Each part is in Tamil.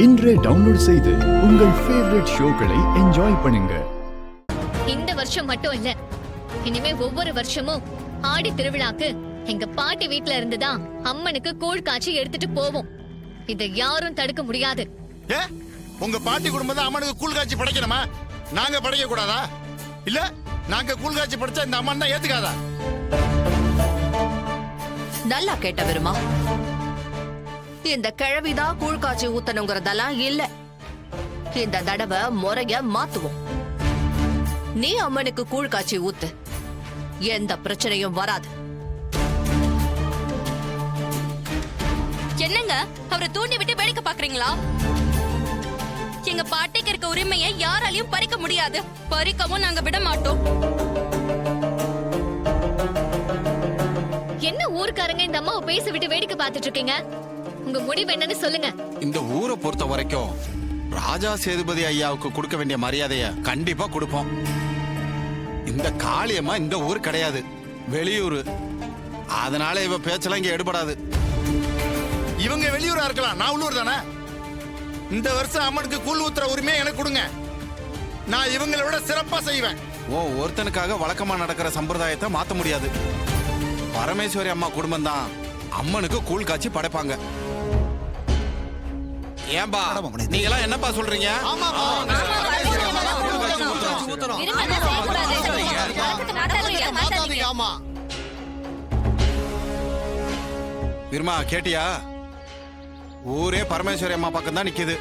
இன்றே டவுன்லோட் செய்து உங்கள் ஃபேவரட் ஷோக்களை என்ஜாய் பண்ணுங்க. இந்த வருஷம் மட்டும் இல்ல, இனிமே ஒவ்வொரு வருஷமும் ஆடி திருவிழாக்கு எங்க பாட்டி வீட்ல இருந்துதான் அம்மனுக்கு கூழ் காய்ச்சி எடுத்துட்டு போவோம். இதை யாரும் தடுக்க முடியாது. உங்க பாட்டி குடும்பம் தான் அம்மனுக்கு கூழ் காய்ச்சி படைக்கணுமா? நாங்க படைக்க கூடாதா? இல்ல நாங்க கூழ் காய்ச்சி படைச்சா இந்த அம்மன் தான் ஏத்துக்காதா? நல்லா கேட்ட வருமா? இந்த கிழவிதான் கூழ் காய்ச்சி ஊத்தணுங்கிறதெல்லாம் இல்ல. இந்த தடவை முறைய மாத்துவோம். நீ அம்மனுக்கு கூழ் காய்ச்சி ஊத்து, எந்த பிரச்சனையும் வராது. என்னங்க அவரை தூண்டி விட்டு வேடிக்கை பாக்குறீங்களா? எங்க பாட்டிக்கு இருக்க உரிமையை யாராலையும் பறிக்க முடியாது, பறிக்கவும் நாங்க விட மாட்டோம். என்ன ஊர்க்காரங்க இந்த அம்மாவை பேச விட்டு வேடிக்கை பார்த்துட்டு இருக்கீங்க? உங்க முடிவு என்னன்னு சொல்லுங்க. இந்த ஊரை பொறுத்த வரைக்கும் ராஜா சேதுபதி ஐயாவுக்கு கொடுக்க வேண்டிய மரியாதைய கண்டிப்பா கொடுப்போம். இந்த காளியம்மா இந்த ஊர் கிடையாது, வெளியூர். அதனால இவ பேச்செல்லாம் இங்க எடுபடாது. இவங்க வெளியூரா இருக்கலாம், நான் உள்ளூர் தானே. இந்த வருஷம் அம்மனுக்கு கூழ் ஊத்துற உரிமையை எனக்கு கொடுங்க. நான் இவங்களை விட சிறப்பா செய்வேன். ஒருத்தனுக்காக வழக்கமா நடக்கிற சம்பிரதாயத்தை மாத்த முடியாது. பரமேஸ்வரி அம்மா குடும்பம் தான் அம்மனுக்கு கூழ் காய்ச்சி படைப்பாங்க. ஏன்பா நீங்க எல்லாம் என்னப்பா சொல்றீங்க? விருமா கேட்டியா? ஊரே பரமேஸ்வரி அம்மா பக்கம் தான் நிக்குது.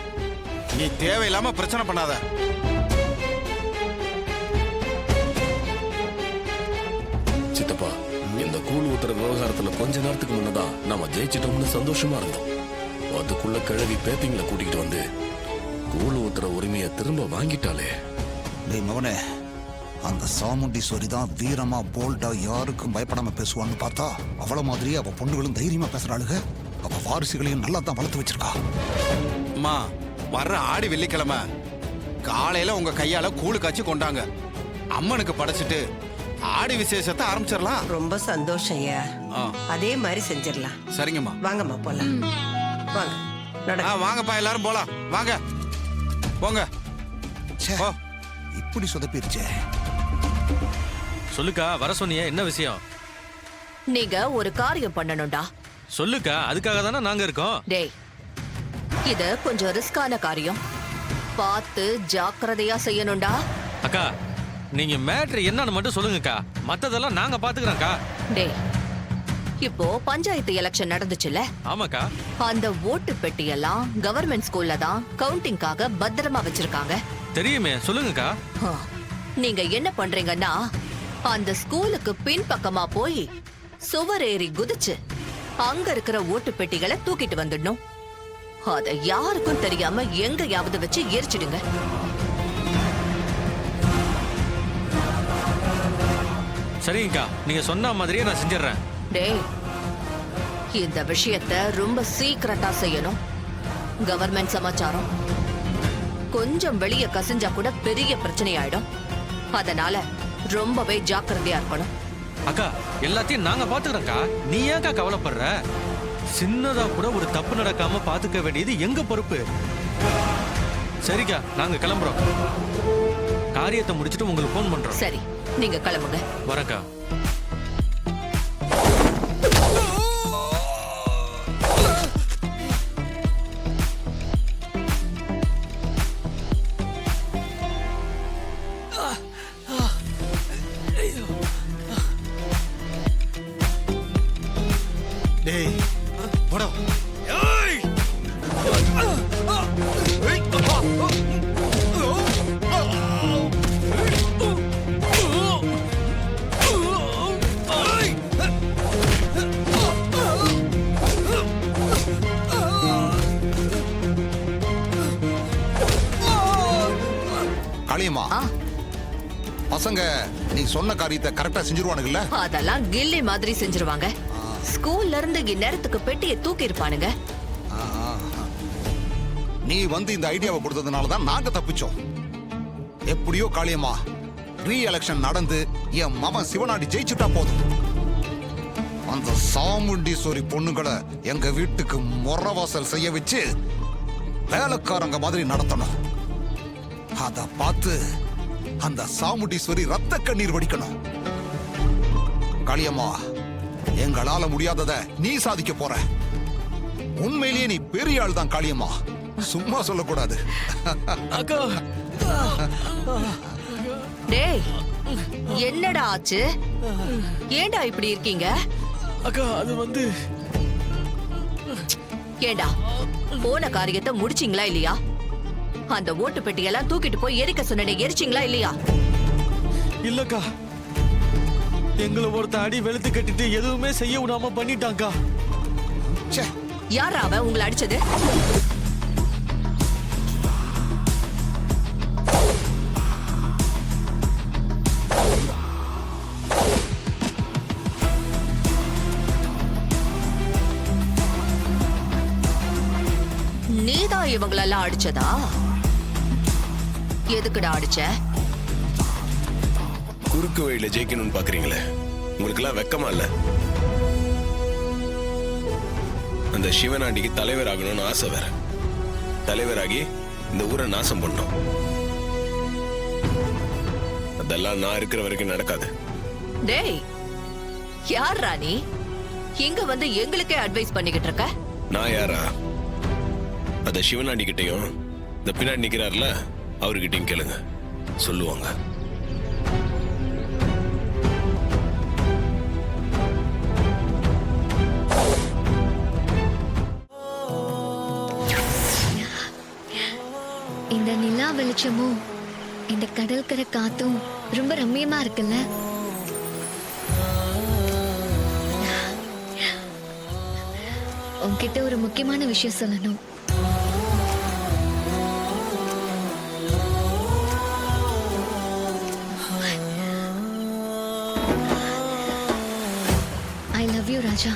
நீ தேவையில்லாம பிரச்சனை பண்ணாத. சித்தப்பா, இந்த கூழ் ஊத்துற விவகாரத்துல கொஞ்ச நேரத்துக்கு முன்னதான் நாம ஜெயிச்சிட்டோம்னு சந்தோஷமா இருந்தோம். அதுக்குள்ள கிழவி பேத்திங்களை கூட்டிகிட்டு வந்து கூழ் ஊத்துற உரிமையை திரும்ப வாங்கிட்டாலே. டேய் மவனே, அந்த சாமுண்டீஸ்வரி தான் வீரமா போல்டா யாருக்கும் பயப்படாம பேசுவான்னு பார்த்தா அவள மாதிரி அவ பொண்ணுகளும் தைரியமா பேசுறாளுக. அவ வாரிசுகளையும் நல்லா தான் வளர்த்து வச்சிருக்கா. அம்மா, வர்ற ஆடி வெள்ளிக்கிழமை காலையில உங்க கையால கூழு காய்ச்சி கொண்டாங்க. அம்மனுக்கு படைச்சிட்டு ஆடி விசேஷத்தை ஆரம்பிச்சிடலாம். ரொம்ப சந்தோஷம் ஐயா. அதே மாதிரி செஞ்சிடலாம். சரிங்கம்மா, வாங்கம்மா போலாம். வாங்க, வாங்கப்பா எல்லாரும் போலாம். வாங்க போங்க. இப்படி சொதப்பிருச்சே. சொல்லுக்கா, வர சொன்னியே, என்ன விஷயம்? நீங்க ஒரு காரியம் பண்ணணும்டா. சொல்லுக்கா, அதுக்காக தானே நாங்க இருக்கோம். டேய், இது கொஞ்சம் ரிஸ்கான காரியம், பார்த்து ஜாக்கிரதையா செய்யணும்டா. அக்கா, நீங்க மேட்ரு என்னன்னு மட்டும் சொல்லுங்கக்கா, மத்ததெல்லாம் நாங்க பாத்துக்கிறோம்க்கா. டேய், இப்போ பஞ்சாயத்து எலெக்ஷன் நடந்துச்சுல? ஆமாக்கா. அந்த ஓட்டு பெட்டியெல்லாம் கவர்மெண்ட் ஸ்கூல்ல தான் கவுண்டிங்காக பத்திரமா வச்சிருக்காங்க. தெரியுமே, சொல்லுங்கக்கா. நீங்க என்ன பண்றீங்கன்னா, அந்த ஸ்கூலுக்கு பின் பக்கமா போய் சுவர் ஏறி குதிச்சு அங்க இருக்கிற ஓட்டு பெட்டிகளை தூக்கிட்டு வந்துடணும். அத யாருக்கும் தெரியாம எங்கயாவது வச்சு எரிச்சிடுங்க. சரிங்கக்கா, நீங்க சொன்ன மாதிரியே நான் செஞ்சிடறேன். டேய், இந்த விஷயத்தை ரொம்ப சீக்கிரட்டா செய்யணும். கவர்மெண்ட் சமாச்சாரம் கொஞ்சம் வெளியே கசிஞ்சா கூட பெரிய பிரச்சனை ஆயிடும். அதனால ரொம்பவே ஜாக்கிரதையா இருக்கணும். அக்கா, எல்லாத்தையும் நாங்க பாத்துக்கிறோம்க்கா, நீ ஏன்க்கா கவலைப்படுற? சின்னதா கூட ஒரு தப்பு நடக்காம பாத்துக்க வேண்டியது எங்க பொறுப்பு. சரிக்கா, நாங்க கிளம்புறோம். காரியத்தை முடிச்சிட்டு உங்களுக்கு போன் பண்றோம். சரி, நீங்க கிளம்புங்க. வரக்கா. டேய் போடா. காளியம்மா, பசங்க நீ சொன்ன காரியத்தை கரெக்டா செஞ்சிருவானுங்கல்ல? அதெல்லாம் கில்லி மாதிரி செஞ்சிருவாங்க. ஸ்கூல்ல இருந்து இந்நேரத்துக்கு பெட்டியை தூக்கி இருப்பானுங்க. நீ வந்து இந்த ஐடியாவை கொடுத்ததுனால தான் நாங்க தப்பிச்சோம். எப்படியோ காளியம்மா, ரீ எலெக்ஷன் நடந்து என் மகன் சிவனாடி ஜெயிச்சுட்டா போதும். அந்த சாமுண்டீஸ்வரி பொண்ணுங்களை எங்க வீட்டுக்கு முறவாசல் செய்ய வச்சு வேலைக்காரங்க மாதிரி நடத்தணும். அத பார்த்து அந்த சாமுண்டீஸ்வரி ரத்த கண்ணீர் வடிக்கணும். காளியம்மா, எங்களால முடியாதத நீ சாதிக்க போற. உண்மையிலேயே நீ பெரிய ஆள் தான் காளியம்மா, சும்மா சொல்லக்கூடாது. அக்கா டேய், என்னடா ஆச்சு? ஏண்டா இப்படி இருக்கீங்க? அக்கா அது வந்து ஏண்டா, போன காரியத்தை முடிச்சிங்களா இல்லையா? அந்த ஓட்டு பெட்டியெல்லாம் தூக்கிட்டு போய் எரிக்க சொன்னே, எரிச்சிங்களா இல்லையா? இல்லக்கா, எங்களை ஒருத்த அடி வெளுத்து கட்டிட்டு எதுவுமே செய்ய விடாம பண்ணிட்டாங்கா. ச்சே, யாரா அவன் உங்களை அடிச்சது? நீதான் இவங்களெல்லாம் அடிச்சதா? எதுக்குடா அடிச்ச? குறுக்கு வழியில ஜெயிக்கணும்னு பாக்குறீங்களே, உங்களுக்கு எல்லாம் வெக்கமா இல்ல? அந்த சிவனாண்டிக்கு தலைவர் ஆகணும்னு ஆசை வேற. தலைவராகி இந்த ஊரை நாசம் பண்ணோம். அதெல்லாம் நான் இருக்கிற வரைக்கும் நடக்காது. டேய், யார்ரா நீ? இங்க வந்து எங்களுக்கே அட்வைஸ் பண்ணிக்கிட்டு இருக்க? நான் யாரா? அத சிவனாண்டி கிட்டையும் இந்த பின்னாடி நிக்கிறார்ல அவர்கிட்டயும் கேளுங்க, சொல்லுவாங்க. இந்த நிலா வெளிச்சமும் இந்த கடற்கரை காத்தும் ரொம்ப ரம்மியமா இருக்குல்ல? உன்கிட்ட ஒரு முக்கியமான விஷயம் சொல்லணும். I love you, Raja.